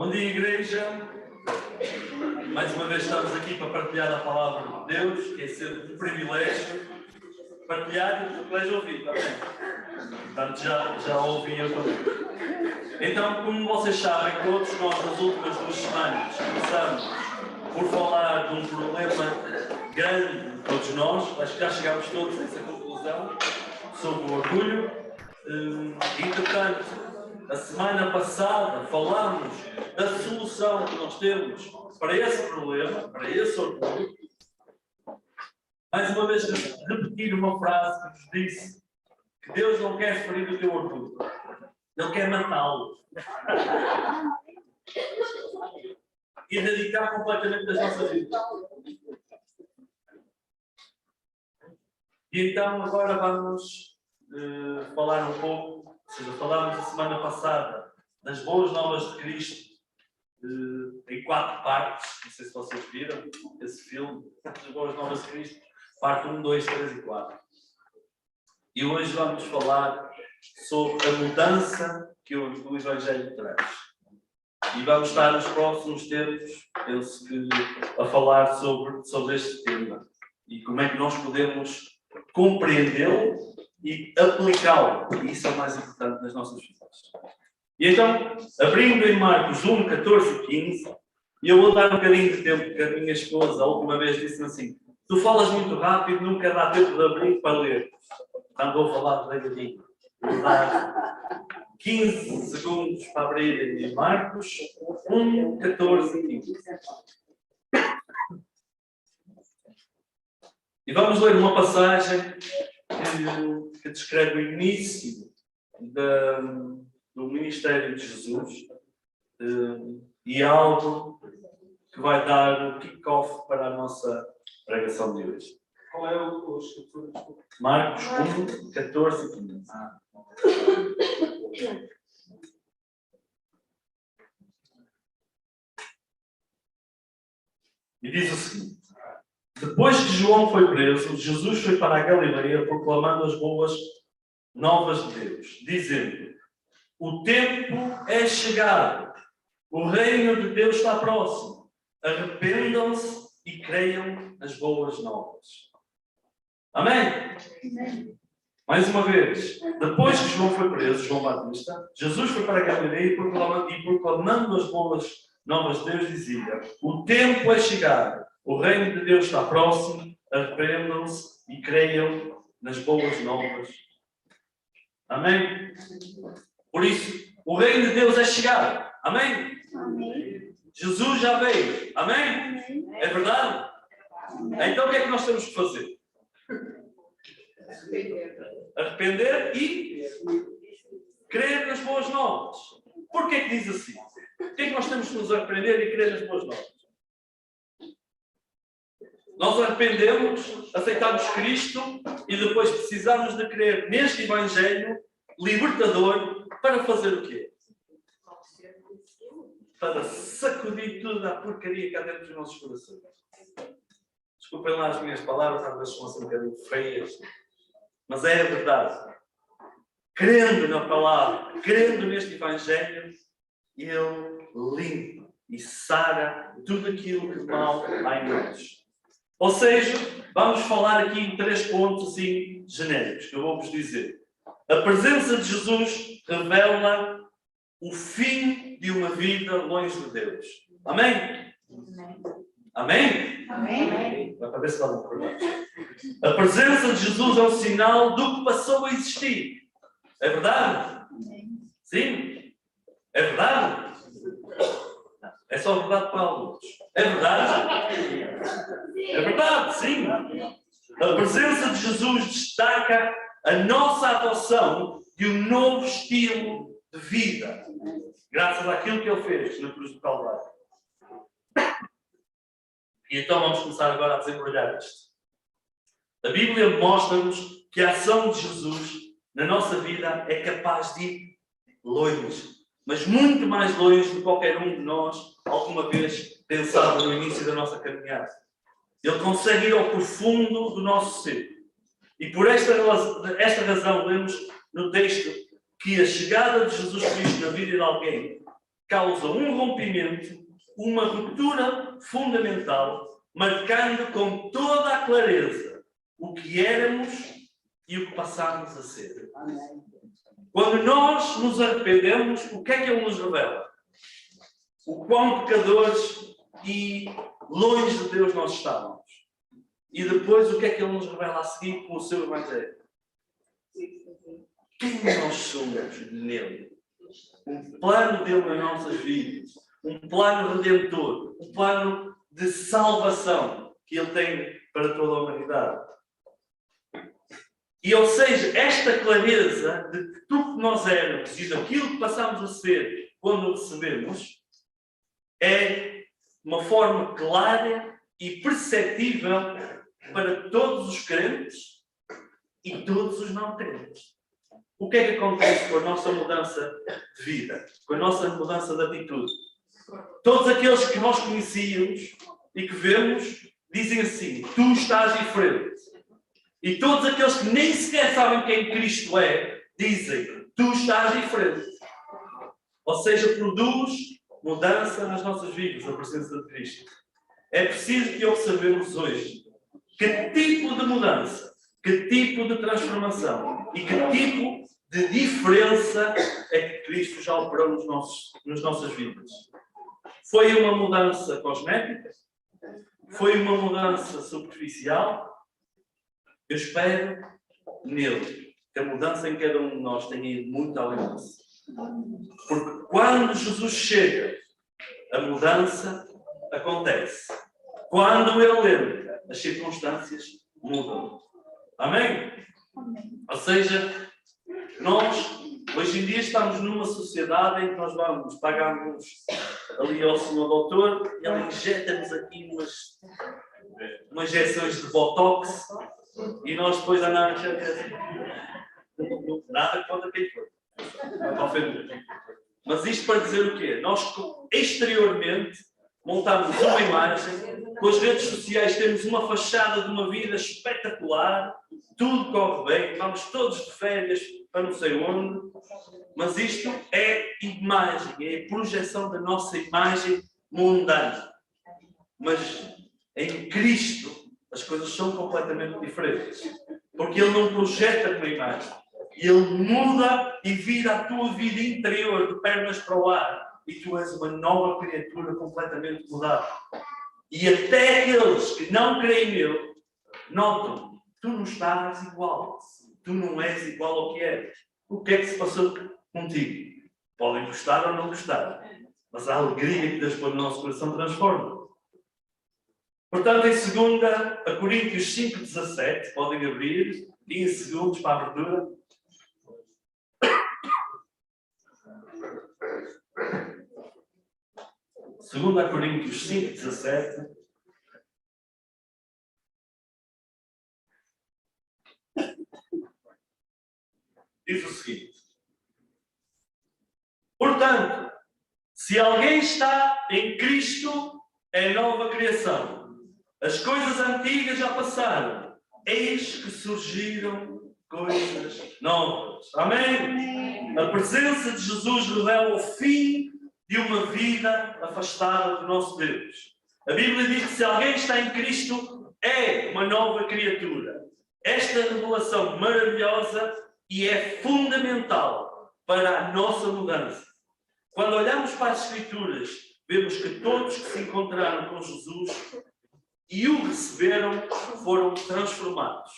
Bom dia, igreja. Mais uma vez estamos aqui para partilhar a palavra de Deus, que é sempre um privilégio partilhar e um privilégio ouvir também. Portanto, já ouvi eu também. Então, como vocês sabem, todos nós nas últimas 2 semanas começamos por falar de um problema grande de todos nós. Acho que já chegámos todos a essa conclusão sobre o orgulho. Entretanto, a semana passada falámos da solução que nós temos para esse problema, para esse orgulho. Mais uma vez, repetir uma frase que vos disse que Deus não quer ferir o teu orgulho, Ele quer matá-lo e dedicar completamente as nossas vidas. E então agora vamos falar um pouco, ou seja, falámos a semana passada das boas novas de Cristo em 4 partes. Não sei se vocês viram esse filme, das boas novas de Cristo, parte 1, 2, 3 e 4. E hoje vamos falar sobre a mudança que o Evangelho traz. E vamos estar nos próximos tempos, penso que, a falar sobre este tema e como é que nós podemos compreendê-lo e aplicá-lo. E isso é o mais importante nas nossas vidas. E então, abrindo em Marcos 1, 14 e 15, e eu vou dar um bocadinho de tempo, porque a minha esposa, a última vez, disse-me assim: tu falas muito rápido, nunca dá tempo de abrir para ler. Então vou falar devagarinho. Vou dar 15 segundos para abrir em Marcos 1, 14 e 15. E vamos ler uma passagem que descreve o início do ministério de Jesus e algo que vai dar o kick-off para a nossa pregação de hoje. Qual é o escritura? Marcos 1, 14 e 15. E diz o seguinte: depois que João foi preso, Jesus foi para a Galileia proclamando as boas novas de Deus, dizendo: o tempo é chegado, o reino de Deus está próximo, arrependam-se e creiam nas boas novas. Amém? Amém. Mais uma vez, depois que João foi preso, João Batista, Jesus foi para a Galileia e proclamando as boas novas de Deus, dizia: o tempo é chegado, o reino de Deus está próximo, arrependam-se e creiam nas boas novas. Amém? Por isso, o reino de Deus é chegado. Amém? Amém. Jesus já veio. Amém? Amém. É verdade? Então o que é que nós temos que fazer? Arrepender e crer nas boas novas. Porquê é que diz assim? Porquê é que nós temos que nos arrepender e crer nas boas novas? Nós arrependemos, aceitamos Cristo e depois precisamos de crer neste Evangelho libertador para fazer o quê? Para sacudir toda a porcaria que há dentro dos nossos corações. Desculpem lá as minhas palavras, às vezes são assim um bocadinho feias, mas é a verdade. Crendo na palavra, crendo neste Evangelho, Ele limpa e sara tudo aquilo que de mal há em nós. Ou seja, vamos falar aqui em 3 pontos assim genéricos que eu vou-vos dizer. A presença de Jesus revela o fim de uma vida longe de Deus. Amém? Amém? Amém. Vai para ver se dá uma pergunta. A presença de Jesus é um sinal do que passou a existir. É verdade? Sim? É verdade? É só verdade para alguns. É verdade? É verdade, sim. A presença de Jesus destaca a nossa adoção de um novo estilo de vida, graças àquilo que Ele fez na cruz do Calvário. E então vamos começar agora a desembrulhar isto. A Bíblia mostra-nos que a ação de Jesus na nossa vida é capaz de ir longe, mas muito mais longe do que qualquer um de nós alguma vez pensava no início da nossa caminhada. Ele consegue ir ao profundo do nosso ser. E por esta razão lemos no texto que a chegada de Jesus Cristo na vida de alguém causa um rompimento, uma ruptura fundamental, marcando com toda a clareza o que éramos e o que passámos a ser. Quando nós nos arrependemos, o que é que Ele nos revela? O quão pecadores e longe de Deus nós estávamos. E depois o que é que Ele nos revela a seguir com o seu Evangelho? Quem nós somos nele? Um plano dele nas nossas vidas. Um plano redentor. Um plano de salvação que Ele tem para toda a humanidade. E, ou seja, esta clareza de tudo que nós éramos e daquilo que passamos a ser quando o recebemos é uma forma clara e perceptível para todos os crentes e todos os não crentes. O que é que acontece com a nossa mudança de vida? Com a nossa mudança de atitude? Todos aqueles que nós conhecíamos e que vemos dizem assim: tu estás diferente. E todos aqueles que nem sequer sabem quem Cristo é, dizem: tu estás diferente. Ou seja, produz mudança nas nossas vidas, a presença de Cristo. É preciso que observemos hoje que tipo de mudança, que tipo de transformação e que tipo de diferença é que Cristo já operou nas nossas vidas. Foi uma mudança cosmética? Foi uma mudança superficial? Eu espero nele que a mudança em cada um de nós tenha ido muito além disso. Porque quando Jesus chega, a mudança acontece. Quando Ele entra, as circunstâncias mudam. Amém? Ou seja, nós, hoje em dia, estamos numa sociedade em que nós vamos, pagamos ali ao senhor doutor e ele injeta-nos aqui umas injeções de botox e nós depois andamos a dizer nada contra quem for. Mas isto para dizer o quê? Nós exteriormente montamos uma imagem, com as redes sociais temos uma fachada de uma vida espetacular, tudo corre bem, vamos todos de férias para não sei onde, mas isto é imagem, é a projeção da nossa imagem mundana. Mas em Cristo as coisas são completamente diferentes, porque Ele não projeta uma imagem, Ele muda e vira a tua vida interior de pernas para o ar. E tu és uma nova criatura completamente mudada. E até aqueles que não creem nele, notam, tu não estás igual. Tu não és igual ao que eres. O que é que se passou contigo? Podem gostar ou não gostar. Mas a alegria que Deus põe no nosso coração transforma. Portanto, em 2 Coríntios 5,17, podem abrir, 15 segundos para a abertura. Segunda Coríntios 5,17. Diz o seguinte: portanto, se alguém está em Cristo, é nova criação. As coisas antigas já passaram, eis que surgiram coisas novas. Amém? A presença de Jesus revela o fim de uma vida afastada do nosso Deus. A Bíblia diz que se alguém está em Cristo, é uma nova criatura. Esta revelação maravilhosa e é fundamental para a nossa mudança. Quando olhamos para as Escrituras, vemos que todos que se encontraram com Jesus e o receberam foram transformados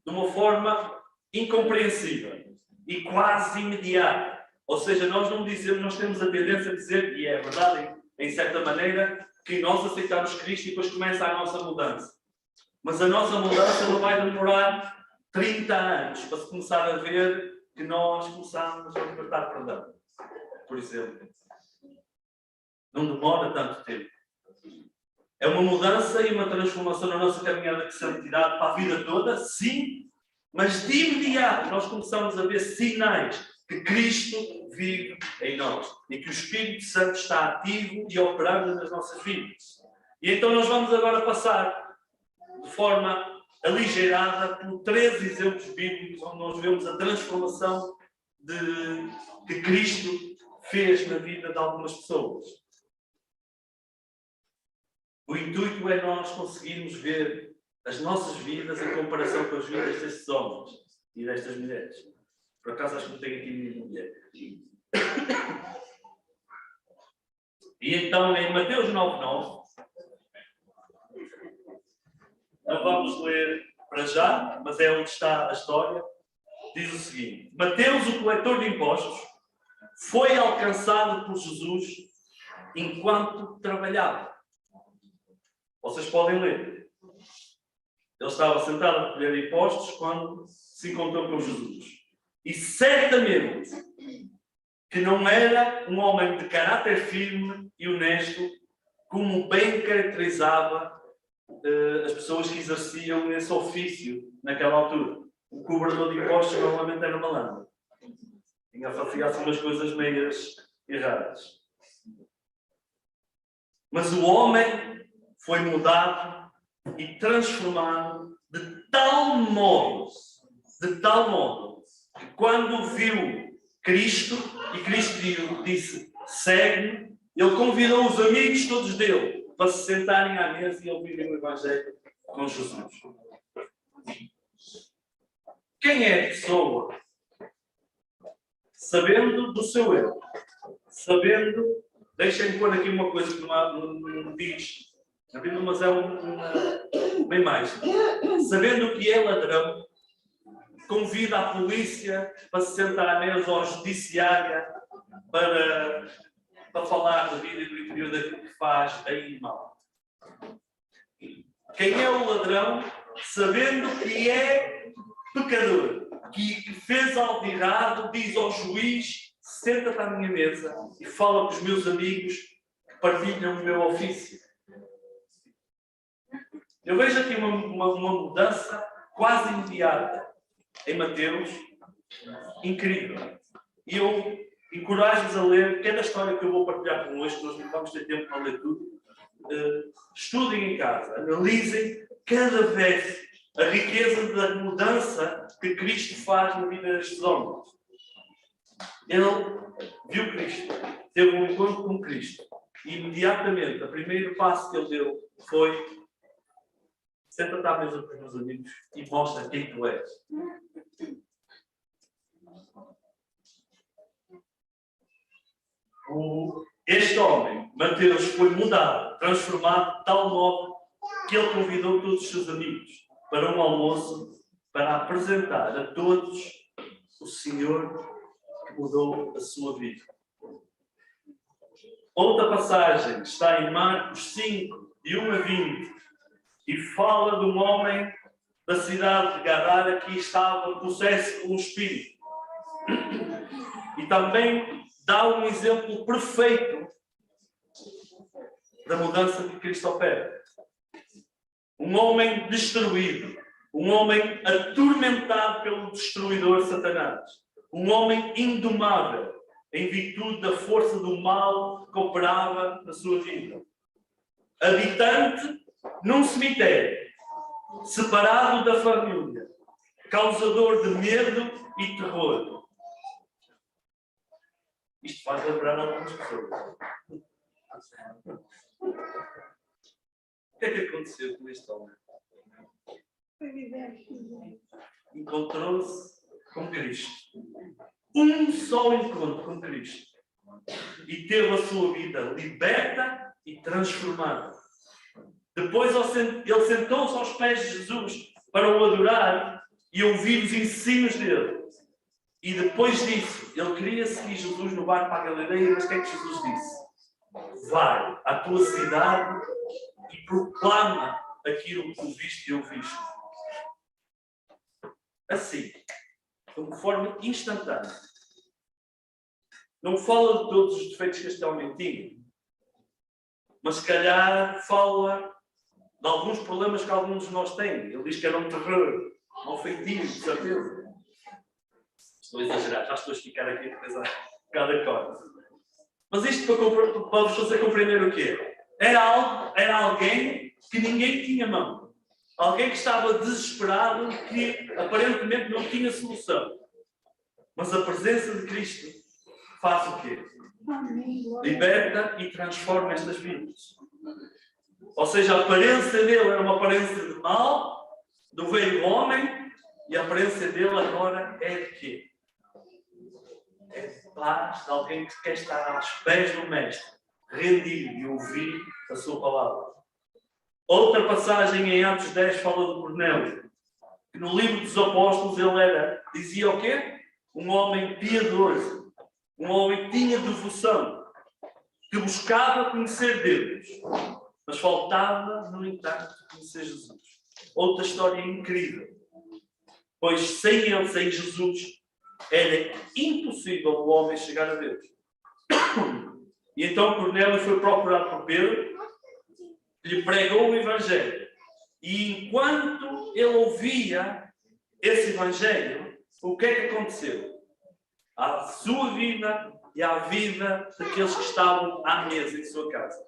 de uma forma incompreensível e quase imediata. Ou seja, nós não dizemos, nós temos a tendência a dizer, e é verdade em certa maneira, que nós aceitamos Cristo e depois começa a nossa mudança. Mas a nossa mudança não vai demorar 30 anos para se começar a ver que nós começamos a libertar perdão. Por exemplo. Não demora tanto tempo. É uma mudança e uma transformação na nossa caminhada de santidade para a vida toda, sim, mas de imediato nós começamos a ver sinais que Cristo vive em nós e que o Espírito Santo está ativo e operando nas nossas vidas. E então nós vamos agora passar de forma aligeirada por 3 exemplos bíblicos onde nós vemos a transformação que Cristo fez na vida de algumas pessoas. O intuito é nós conseguirmos ver as nossas vidas em comparação com as vidas destes homens e destas mulheres. Por acaso acho que não tenho aqui nenhuma mulher. E então em Mateus 9:9, não vamos ler para já, mas é onde está a história, diz o seguinte: Mateus, o coletor de impostos, foi alcançado por Jesus enquanto trabalhava. Vocês podem ler. Ele estava sentado a recolher impostos quando se encontrou com Jesus. E certamente que não era um homem de caráter firme e honesto, como bem caracterizava as pessoas que exerciam esse ofício naquela altura. O cobrador de impostos normalmente era malandro. Fazia assim umas coisas meias erradas. Mas o homem foi mudado e transformado de tal modo, que quando viu Cristo, e Cristo disse, segue-me, ele convidou os amigos todos dele para se sentarem à mesa e ouvirem o Evangelho com Jesus. Quem é a pessoa? Sabendo do seu erro, sabendo, deixem-me pôr aqui uma coisa que não diz na Bíblia, mas é uma imagem. Sabendo que é ladrão, convida a polícia para se sentar à mesa ou a judiciária para falar da vida e do interior daquilo que faz bem e mal. Quem é o ladrão, sabendo que é pecador, que fez algo de errado, diz ao juiz, senta-te à minha mesa e fala com os meus amigos que partilham o meu ofício. Eu vejo aqui uma mudança quase imediata em Mateus, incrível. E eu encorajo-vos a ler cada história que eu vou partilhar convosco, nós não vamos ter tempo para ler tudo. Estudem em casa, analisem cada vez a riqueza da mudança que Cristo faz na vida destes homens. Ele viu Cristo, teve um encontro com Cristo, e imediatamente, o primeiro passo que ele deu foi: senta-te à mesa com os meus amigos e mostra quem tu és. Este homem, Mateus, foi mudado, transformado de tal modo que ele convidou todos os seus amigos para um almoço para apresentar a todos o Senhor que mudou a sua vida. Outra passagem está em Marcos 5, de 1 a 20, e fala de um homem da cidade de Gadara que estava possesso com um espírito. E também dá um exemplo perfeito da mudança que Cristo opera. Um homem destruído, um homem atormentado pelo destruidor Satanás, um homem indomável em virtude da força do mal que operava na sua vida. Habitante num cemitério, separado da família, causador de medo e terror. Isto faz lembrar algumas pessoas. O que é que aconteceu com este homem? Encontrou-se com Cristo. Um só encontro com Cristo. E teve a sua vida liberta e transformada. Depois ele sentou-se aos pés de Jesus para o adorar e ouvir os ensinos dele. E depois disso, ele queria seguir Jesus no barco para a Galileia, mas o que é que Jesus disse? Vai à tua cidade e proclama aquilo que tu viste e ouviste. Assim, de uma forma instantânea. Não fala de todos os defeitos que este homem tinha, mas se calhar fala de alguns problemas que alguns de nós têm. Ele diz que era um terror, um feitiço, de certeza. Estou a exagerar, já estou a esticar aqui a pesar cada coisa. Mas isto para vos fazer compreender o quê? Era alguém que ninguém tinha mão. Alguém que estava desesperado, que aparentemente não tinha solução. Mas a presença de Cristo faz o quê? Amém. Glória a liberta e transforma estas vidas. Ou seja, a aparência dele era uma aparência de mal, do velho homem, e a aparência dele agora é de quê? É de paz, de alguém que quer estar aos pés do Mestre, rendido e ouvir a sua palavra. Outra passagem em Atos 10 fala de Cornélio, que no livro dos apóstolos ele dizia o quê? Um homem piedoso, um homem que tinha devoção, que buscava conhecer Deus, mas faltava, no entanto, conhecer Jesus. Outra história incrível, pois sem ele, sem Jesus, era impossível o homem chegar a Deus. E então Cornélio foi procurado por Pedro, lhe pregou o Evangelho. E enquanto ele ouvia esse Evangelho, o que é que aconteceu? À sua vida e à vida daqueles que estavam à mesa em sua casa.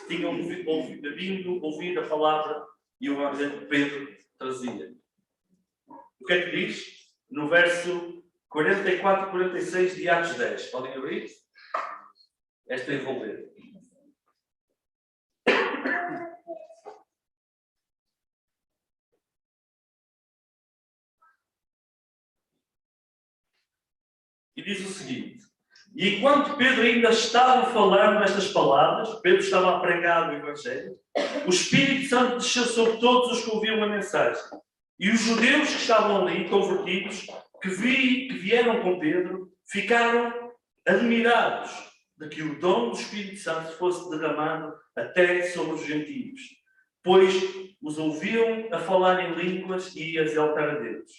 Tinham vindo ouvir a palavra e o Evangelho que Pedro trazia. O que é que diz? No verso 44 e 46 de Atos 10. Podem abrir? Esta eu vou ler. E diz o seguinte: e enquanto Pedro ainda estava falando estas palavras, Pedro estava a pregar o Evangelho, o Espírito Santo desceu sobre todos os que ouviam a mensagem. E os judeus que estavam ali, convertidos, que vieram com Pedro, ficaram admirados de que o dom do Espírito Santo fosse derramado até sobre os gentios, pois os ouviam a falar em línguas e a exaltar a Deus.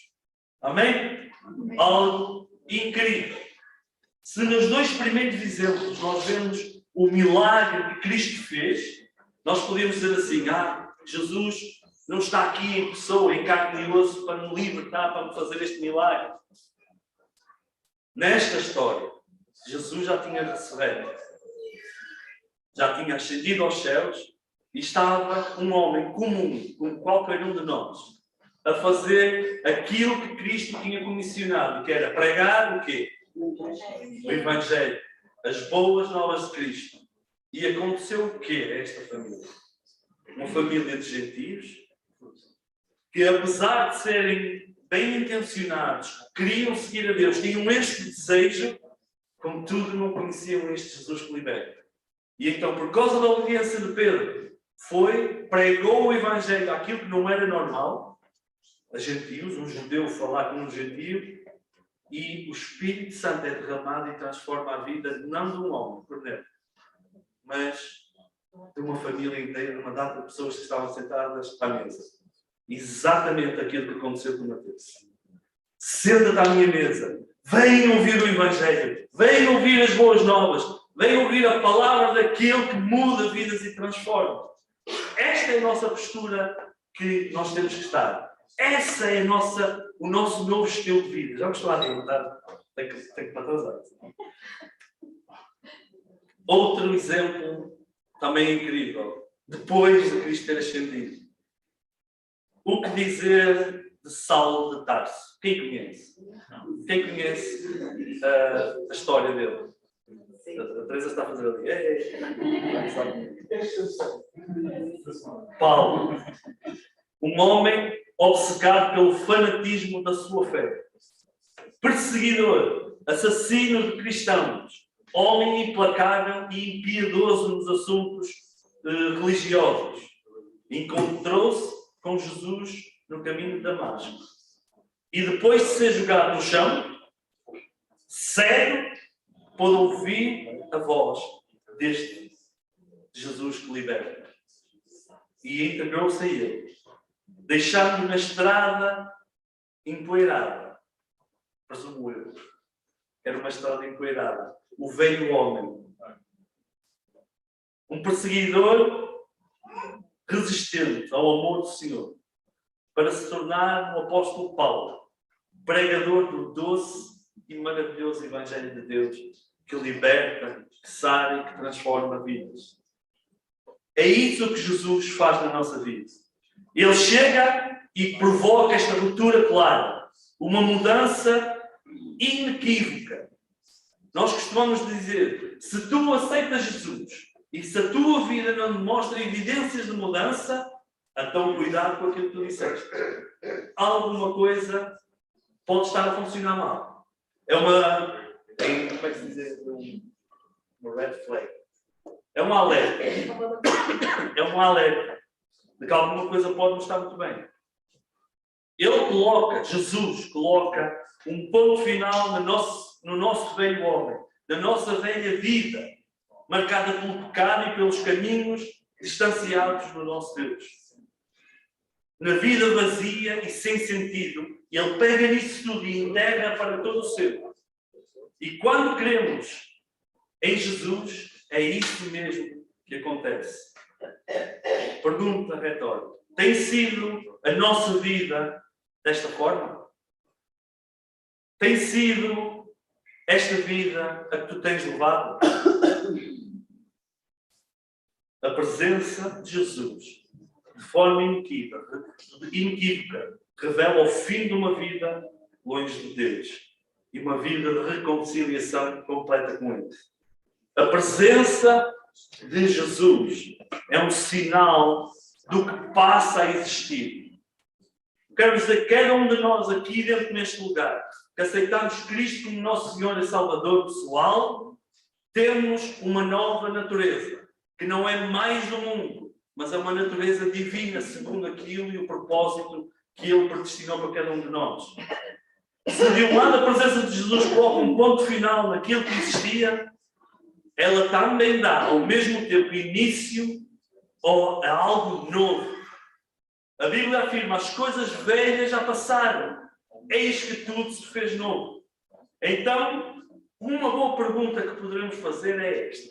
Amém? Amém. Algo incrível. Se nos dois primeiros exemplos nós vemos o milagre que Cristo fez, nós podemos dizer assim: Jesus não está aqui em pessoa, em carne e osso, para me libertar, para me fazer este milagre. Nesta história, Jesus já tinha ressurreto, já tinha ascendido aos céus e estava um homem comum, como qualquer um de nós, a fazer aquilo que Cristo tinha comissionado, que era pregar o quê? O Evangelho, as boas novas de Cristo. E aconteceu o quê a esta família? Uma família de gentios que, apesar de serem bem intencionados, queriam seguir a Deus, tinham este desejo, contudo não conheciam este Jesus que liberta. E então, por causa da obediência de Pedro, pregou o Evangelho àquilo que não era normal, a gentios, um judeu falar com um gentio, e o Espírito Santo é derramado e transforma a vida não de um homem, Cornélio, mas de uma família inteira, de uma data de pessoas que estavam sentadas à mesa. Exatamente aquilo que aconteceu com Mateus. Senta-te à minha mesa, venham ouvir o Evangelho, venham ouvir as boas novas, venham ouvir a palavra daquele que muda vidas e transforma. Esta é a nossa postura que nós temos que estar. Essa é o nosso novo estilo de vida. Já me estou a adiantar, tenho que me atrasar. Outro exemplo também incrível, depois de Cristo ter ascendido. O que dizer de Saulo de Tarso? Quem conhece? Quem conhece a história dele? A Teresa está a fazer ali. Paulo, um homem obcecado pelo fanatismo da sua fé, perseguidor, assassino de cristãos, homem implacável e impiedoso nos assuntos religiosos, encontrou-se com Jesus no caminho de Damasco. E depois de ser jogado no chão, cego, pôde ouvir a voz deste Jesus que liberta. E integrou-se a ele, deixando na estrada empoeirada. Presumo eu. Era uma estrada empoeirada. O velho homem. Um perseguidor resistente ao amor do Senhor, para se tornar um apóstolo Paulo, pregador do doce e maravilhoso Evangelho de Deus, que liberta, que sara e que transforma vidas. É isso que Jesus faz na nossa vida. Ele chega e provoca esta ruptura clara, uma mudança inequívoca. Nós costumamos dizer, se tu aceitas Jesus e se a tua vida não demonstra evidências de mudança, então cuidado com aquilo que tu disseste. Alguma coisa pode estar a funcionar mal. É uma... como é que se diz? Uma red flag. É um alerta. É um alerta de que alguma coisa pode não estar muito bem. Jesus coloca um ponto final no nosso velho homem, na nossa velha vida, marcada pelo pecado e pelos caminhos distanciados do nosso Deus. Na vida vazia e sem sentido, Ele pega nisso tudo e enterra para todo o sempre. E quando cremos em Jesus, é isso mesmo que acontece. Pergunta retórica. Tem sido a nossa vida desta forma? Tem sido esta vida a que tu tens levado? A presença de Jesus, de forma inequívoca, revela o fim de uma vida longe de Deus e uma vida de reconciliação completa com Ele. A presença de Jesus é um sinal do que passa a existir. Quero dizer, cada um de nós aqui dentro deste lugar, que aceitamos Cristo como nosso Senhor e Salvador pessoal, temos uma nova natureza, que não é mais do mundo, mas é uma natureza divina, segundo aquilo e o propósito que Ele predestinou para cada um de nós. Se de um lado a presença de Jesus coloca um ponto final naquilo que existia, ela também dá, ao mesmo tempo, início a algo novo. A Bíblia afirma, as coisas velhas já passaram, eis que tudo se fez novo. Então, uma boa pergunta que poderemos fazer é esta.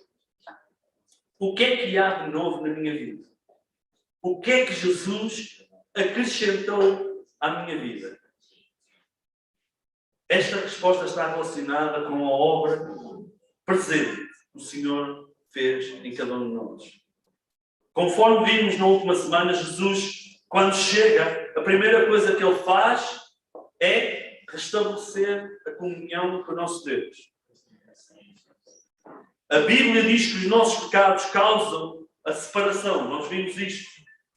O que é que há de novo na minha vida? O que é que Jesus acrescentou à minha vida? Esta resposta está relacionada com a obra presente que o Senhor fez em cada um de nós. Conforme vimos na última semana, Jesus, quando chega, a primeira coisa que Ele faz é restabelecer a comunhão com o nosso Deus. A Bíblia diz que os nossos pecados causam a separação. Nós vimos isto.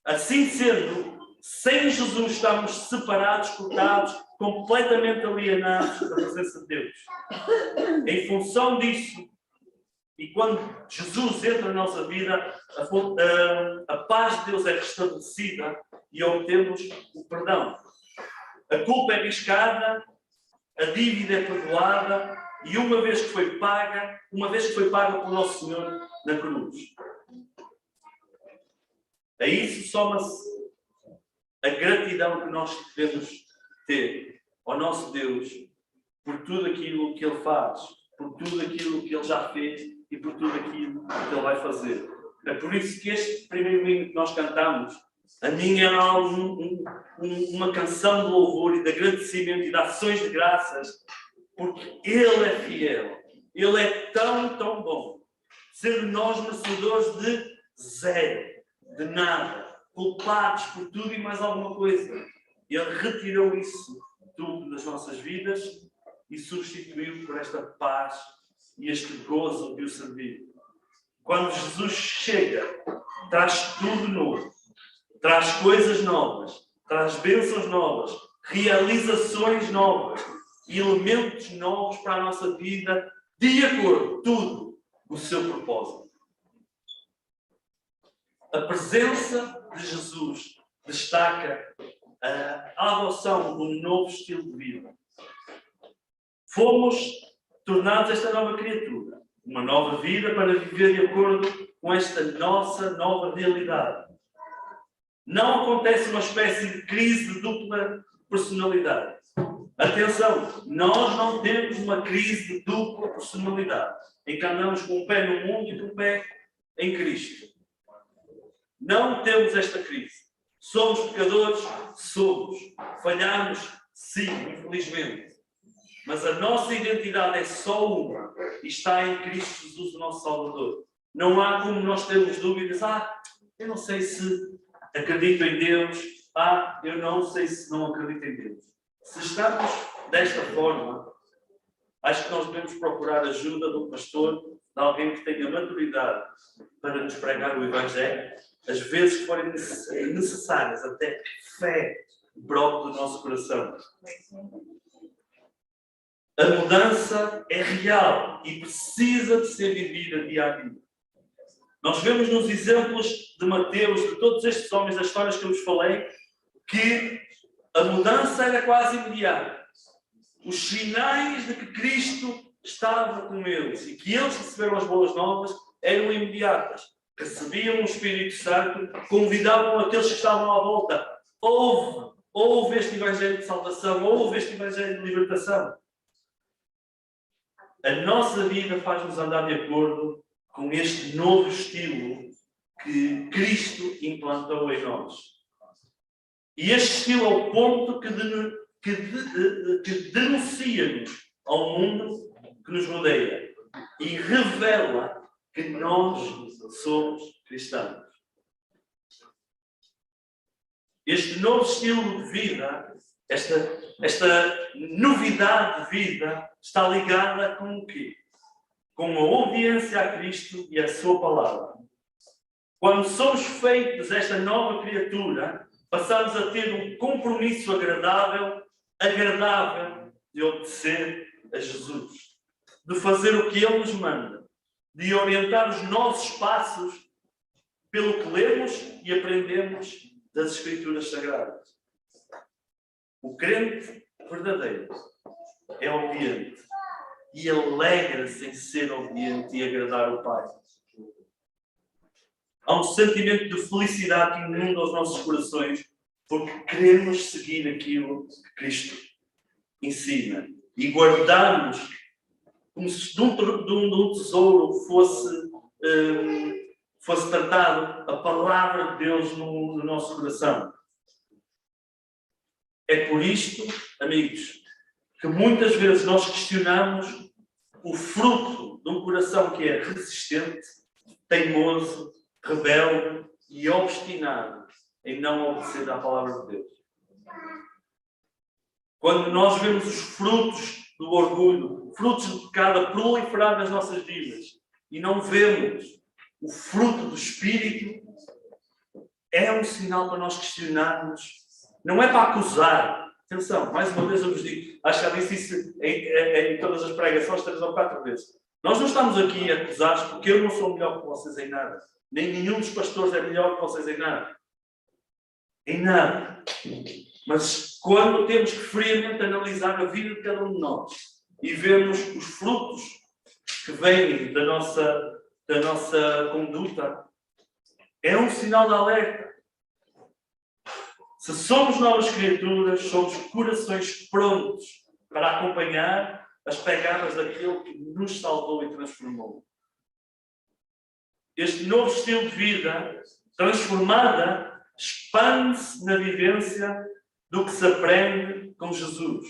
Assim sendo, sem Jesus estamos separados, cortados, completamente alienados da presença de Deus. Em função disso, e quando Jesus entra na nossa vida, a paz de Deus é restabelecida e obtemos o perdão. A culpa é riscada, a dívida é perdoada e uma vez que foi paga pelo nosso Senhor na cruz. A isso soma-se a gratidão que nós devemos ter ao nosso Deus por tudo aquilo que Ele faz, por tudo aquilo que Ele já fez e por tudo aquilo que Ele vai fazer. É por isso que este primeiro hino que nós cantamos, a mim é uma canção de louvor e de agradecimento e de ações de graças, porque Ele é fiel, Ele é tão, tão bom. Sendo nós merecedores de zero, de nada, culpados por tudo e mais alguma coisa. Ele retirou isso tudo das nossas vidas e substituiu por esta paz e este gozo de o servir. Quando Jesus chega, traz tudo novo, traz coisas novas, traz bênçãos novas, realizações novas e elementos novos para a nossa vida, de acordo, tudo, com o seu propósito. A presença de Jesus destaca a adoção de um novo estilo de vida. Fomos tornados esta nova criatura, uma nova vida para viver de acordo com esta nossa nova realidade. Não acontece uma espécie de crise de dupla personalidade. Atenção, nós não temos uma crise de dupla personalidade, em que andamos com um pé no mundo e com um pé em Cristo. Não temos esta crise. Somos pecadores? Somos. Falhamos? Sim, infelizmente. Mas a nossa identidade é só uma e está em Cristo Jesus, o nosso Salvador. Não há como nós termos dúvidas. Eu não sei se acredito em Deus. Eu não sei se não acredito em Deus. Se estamos desta forma, Acho que nós devemos procurar ajuda de um pastor, de alguém que tenha maturidade para nos pregar o Evangelho, as vezes que forem necessárias, até que fé brote do nosso coração. A mudança é real e precisa de ser vivida dia a dia. Nós vemos nos exemplos de Mateus, de todos estes homens, das histórias que eu vos falei, que a mudança era quase imediata. Os sinais de que Cristo estava com eles e que eles receberam as boas novas eram imediatas. Recebiam o Espírito Santo, convidavam aqueles que estavam à volta. Houve este Evangelho de salvação, houve este Evangelho de libertação. A nossa vida faz-nos andar de acordo com este novo estilo que Cristo implantou em nós. E este estilo é o ponto que denuncia-nos ao mundo que nos rodeia e revela que nós somos cristãos. Este novo estilo de vida, esta novidade de vida, está ligada com o quê? Com a obediência a Cristo e a sua palavra. Quando somos feitos esta nova criatura, passamos a ter um compromisso agradável de obedecer a Jesus, de fazer o que Ele nos manda, de orientar os nossos passos pelo que lemos e aprendemos das Escrituras Sagradas. O crente verdadeiro é obediente e alegra-se em ser obediente e agradar o Pai. Há um sentimento de felicidade que inunda os nossos corações porque queremos seguir aquilo que Cristo ensina e guardarmos como se de um tesouro fosse tratado a palavra de Deus no nosso coração. É por isto, amigos, que muitas vezes nós questionamos o fruto de um coração que é resistente, teimoso, rebelde e obstinado em não obedecer à palavra de Deus. Quando nós vemos os frutos do orgulho, frutos do pecado a proliferar nas nossas vidas e não vemos o fruto do Espírito, é um sinal para nós questionarmos. Não é para acusar. Atenção, mais uma vez eu vos digo, acho que já disse isso em todas as pregações 3 ou 4 vezes. Nós não estamos aqui a acusar porque eu não sou melhor que vocês em nada. Nem nenhum dos pastores é melhor que vocês em nada. Em nada. Mas quando temos que friamente analisar a vida de cada um de nós e vermos os frutos que vêm da nossa conduta, é um sinal de alerta. Se somos novas criaturas, somos corações prontos para acompanhar as pegadas daquele que nos salvou e transformou. Este novo estilo de vida, transformada, expande-se na vivência do que se aprende com Jesus.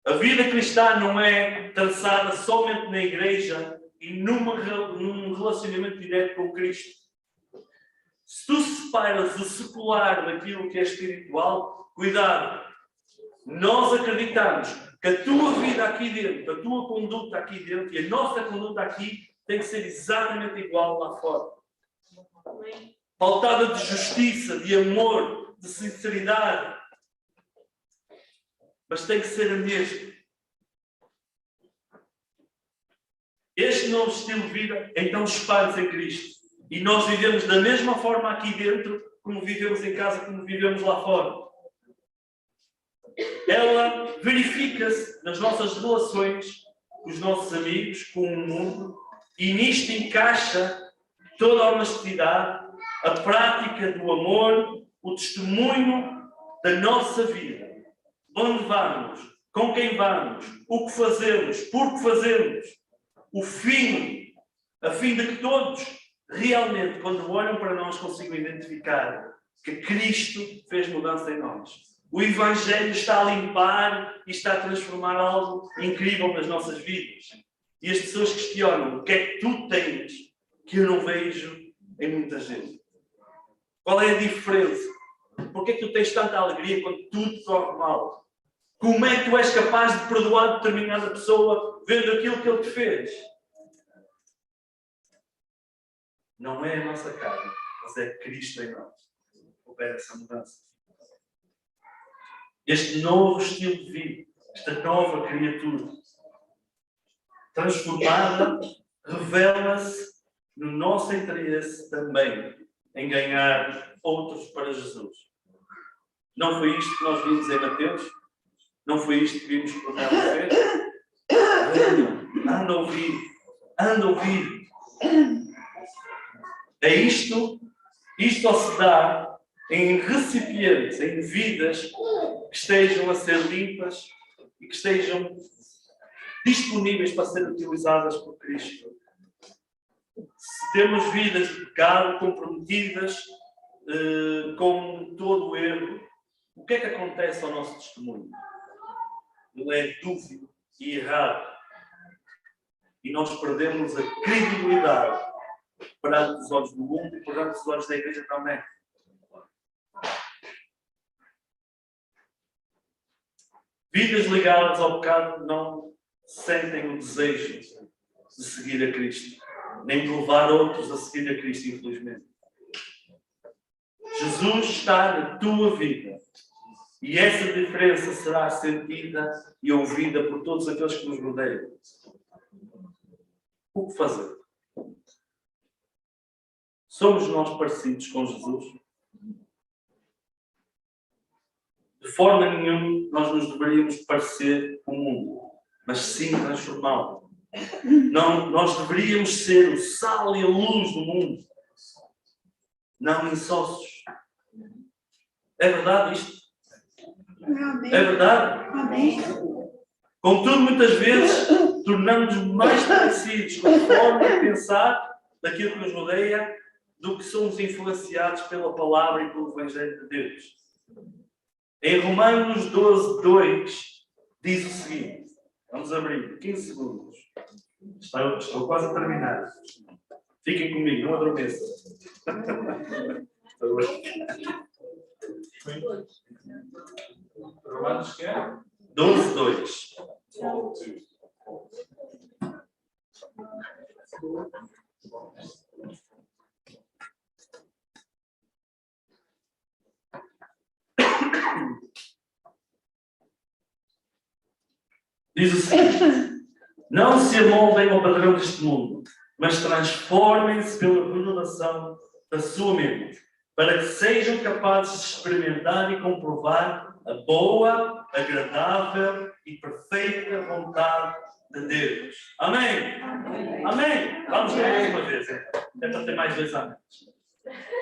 A vida cristã não é traçada somente na igreja e num relacionamento direto com Cristo. Se tu separas o secular daquilo que é espiritual, cuidado. Nós acreditamos que a tua vida aqui dentro, a tua conduta aqui dentro e a nossa conduta aqui tem que ser exatamente igual lá fora. Pautada de justiça, de amor, de sinceridade. Mas tem que ser a mesma. Este novo estilo de vida então expande-se em Cristo. E nós vivemos da mesma forma aqui dentro como vivemos em casa, como vivemos lá fora. Ela verifica-se nas nossas relações com os nossos amigos, com o mundo, e nisto encaixa toda a honestidade, a prática do amor, o testemunho da nossa vida. Onde vamos, com quem vamos, o que fazemos, por que fazemos, o fim, a fim de que todos realmente, quando olham para nós, consigam identificar que Cristo fez mudança em nós. O Evangelho está a limpar e está a transformar algo incrível nas nossas vidas. E as pessoas questionam: o que é que tu tens que eu não vejo em muita gente? Qual é a diferença? Por que é que tu tens tanta alegria quando tudo corre mal? Como é que tu és capaz de perdoar determinada pessoa vendo aquilo que ele te fez? Não é a nossa carne, mas é Cristo em nós. Opera essa mudança. Este novo estilo de vida, esta nova criatura, transformada, revela-se no nosso interesse também em ganhar outros para Jesus. Não foi isto que nós vimos em Mateus? Não foi isto que vimos que Cornélio fez? Anda a ouvir. Anda a ouvir. É isto só se dá em recipientes, em vidas que estejam a ser limpas e que estejam disponíveis para serem utilizadas por Cristo. Se temos vidas de pecado, comprometidas com todo o erro, o que é que acontece ao nosso testemunho? Ele é dúbio e errado. E nós perdemos a credibilidade perante os olhos do mundo e perante os olhos da igreja também. Vidas ligadas ao pecado não sentem o desejo de seguir a Cristo, nem de levar outros a seguir a Cristo, infelizmente. Jesus está na tua vida e essa diferença será sentida e ouvida por todos aqueles que nos rodeiam. O que fazer? Somos nós parecidos com Jesus? De forma nenhuma nós nos deveríamos parecer com o mundo, mas sim transformá-lo. Nós deveríamos ser o sal e a luz do mundo, não insócios. É verdade isto? É verdade? Amém. Contudo, muitas vezes, tornamos-nos mais parecidos com a forma de pensar daquilo que nos rodeia do que somos influenciados pela palavra e pelo Evangelho de Deus. Em Romanos 12:2 diz o seguinte, vamos abrir 15 segundos. Estou quase a terminar. Fiquem comigo, não adormeçam. Romanos que é? 12:2. Diz o seguinte: não se amoldem ao padrão deste mundo, mas transformem-se pela renovação da sua mente, para que sejam capazes de experimentar e comprovar a boa, agradável e perfeita vontade de Deus. Amém? Amém. Amém? Vamos ler mais uma vez, é para ter mais 2 anos.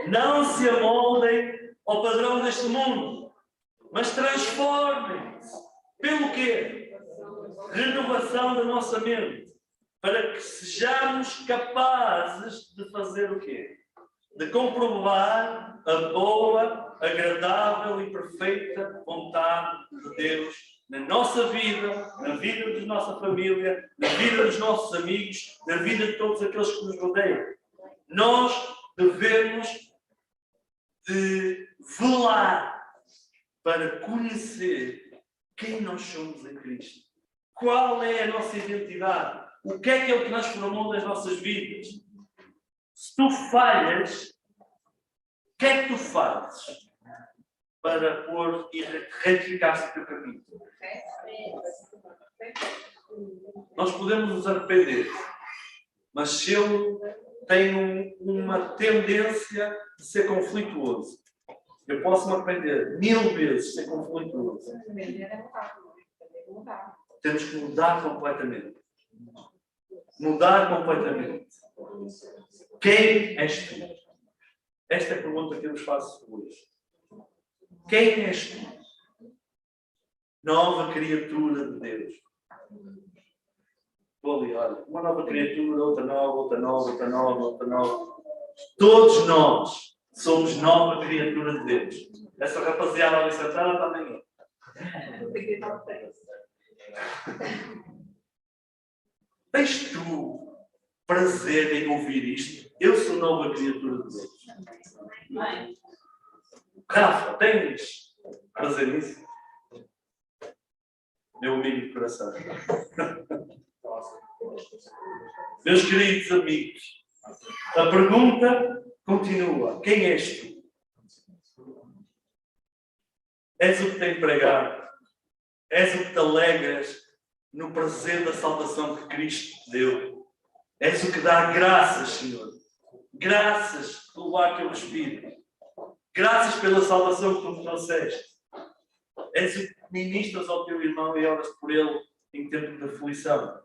Não se amoldem ao padrão deste mundo, mas transformem-se. Pelo quê? Renovação da nossa mente, para que sejamos capazes de fazer o quê? De comprovar a boa, agradável e perfeita vontade de Deus na nossa vida, na vida da nossa família, na vida dos nossos amigos, na vida de todos aqueles que nos rodeiam. Nós devemos de velar para conhecer quem nós somos em Cristo. Qual é a nossa identidade? O que é Ele transformou nas nossas vidas? Se tu falhas, o que é que tu fazes para pôr e retificar-se o teu caminho? Nós podemos nos arrepender, mas se eu tenho uma tendência de ser conflituoso, eu posso me arrepender 1000 vezes de ser conflituoso. Temos que mudar completamente. Mudar completamente. Quem és tu? Esta é a pergunta que eu vos faço hoje. Quem és tu? Nova criatura de Deus. Estou ali, olha, uma nova criatura, outra nova, outra nova, outra nova, outra nova. Todos nós somos nova criatura de Deus. Essa rapaziada ali sentada também é. Tens tu prazer em ouvir isto? Eu sou nova criatura de Deus. Rafa, tens prazer nisso? meu amigo de coração. Meus queridos amigos, a pergunta continua: quem és tu? És o que tem pregado? És o que te alegras no prazer da salvação que Cristo te deu? És o que dá graças, Senhor. Graças pelo ar que eu respiro. Graças pela salvação que tu me trouxeste. És o que ministras ao teu irmão e oras por ele em tempo de aflição.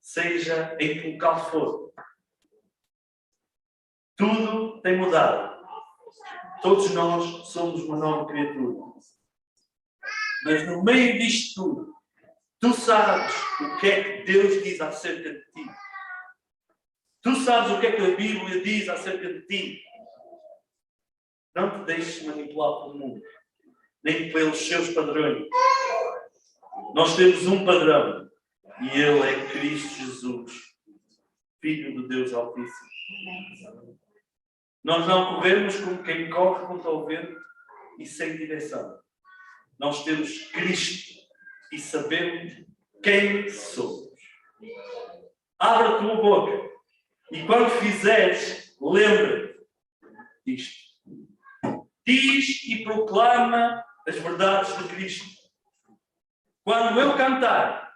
Seja em que local for. Tudo tem mudado. Todos nós somos uma nova criatura. Mas no meio disto tudo, tu sabes o que é que Deus diz acerca de ti. Tu sabes o que é que a Bíblia diz acerca de ti. Não te deixes manipular pelo mundo, nem pelos seus padrões. Nós temos um padrão, e ele é Cristo Jesus, Filho de Deus Altíssimo. Nós não corremos como quem corre contra o vento e sem direção. Nós temos Cristo e sabemos quem somos. Abre a tua boca e quando fizeres, lembra-te disto. Diz e proclama as verdades de Cristo. Quando eu cantar,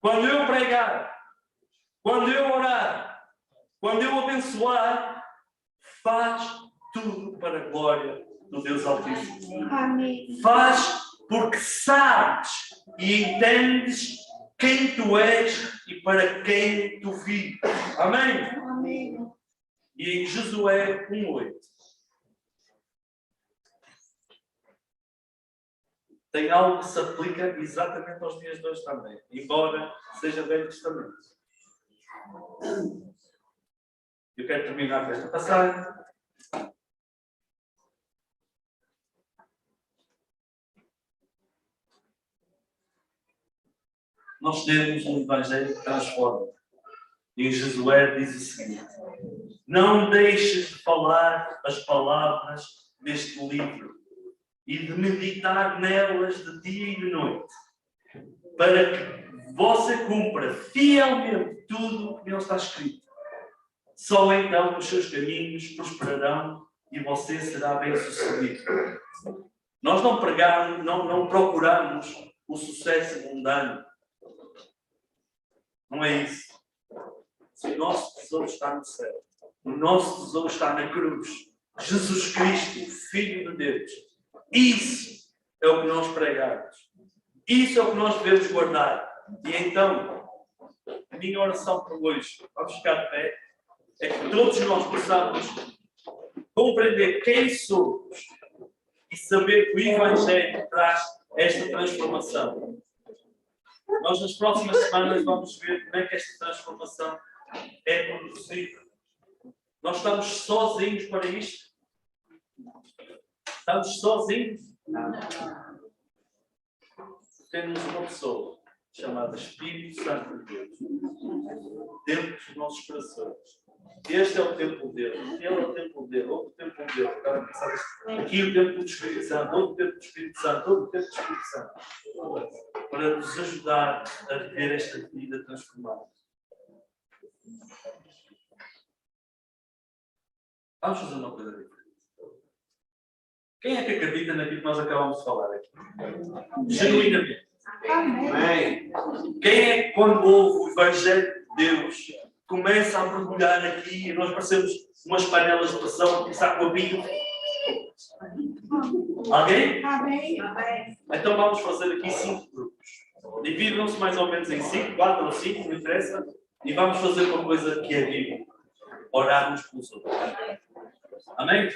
quando eu pregar, quando eu orar, quando eu abençoar, faz tudo para a glória do Deus Altíssimo. Amém. Faz porque sabes e entendes quem tu és e para quem tu vives. Amém? Amém. E em Josué 1:8 tem algo que se aplica exatamente aos dias de hoje também, embora seja Velho Testamento. Eu quero terminar com esta passagem. Nós temos um Evangelho que transforma. E em Josué diz o seguinte: não deixes de falar as palavras deste livro e de meditar nelas de dia e de noite, para que você cumpra fielmente tudo o que nele está escrito. Só então os seus caminhos prosperarão e você será bem-sucedido. Nós não pregamos, não procuramos o sucesso mundano. Não é isso. O nosso tesouro está no céu. O nosso tesouro está na cruz. Jesus Cristo, Filho de Deus. Isso é o que nós pregamos. Isso é o que nós devemos guardar. E então, a minha oração para hoje, vamos ficar de pé, é que todos nós possamos compreender quem somos e saber que o Evangelho traz esta transformação. Nós nas próximas semanas vamos ver como é que esta transformação é produzida. Nós estamos sozinhos para isto? Estamos sozinhos? Não. Temos uma pessoa chamada Espírito Santo de Deus dentro dos nossos corações. Este é o templo dele. Ele é o templo dele. Outro templo dele. Aqui o templo do Espírito Santo. Outro templo do Espírito Santo. Outro templo do Espírito Santo. Para nos ajudar a viver esta vida transformada. Vamos fazer uma coisa diferente. Quem é que acredita naquilo que nós acabamos de falar aqui? Genuinamente. Amém. Quem é que, quando ouve o Evangelho de Deus, começa a mergulhar aqui e nós parecemos umas panelas de pressão, começar com a Bíblia? Alguém? Amém. Então vamos fazer aqui 5 grupos. Dividam-se mais ou menos em 5, 4 ou 5, não interessa. E vamos fazer uma coisa que é a Bíblia. Orar uns pelos outros. Amém?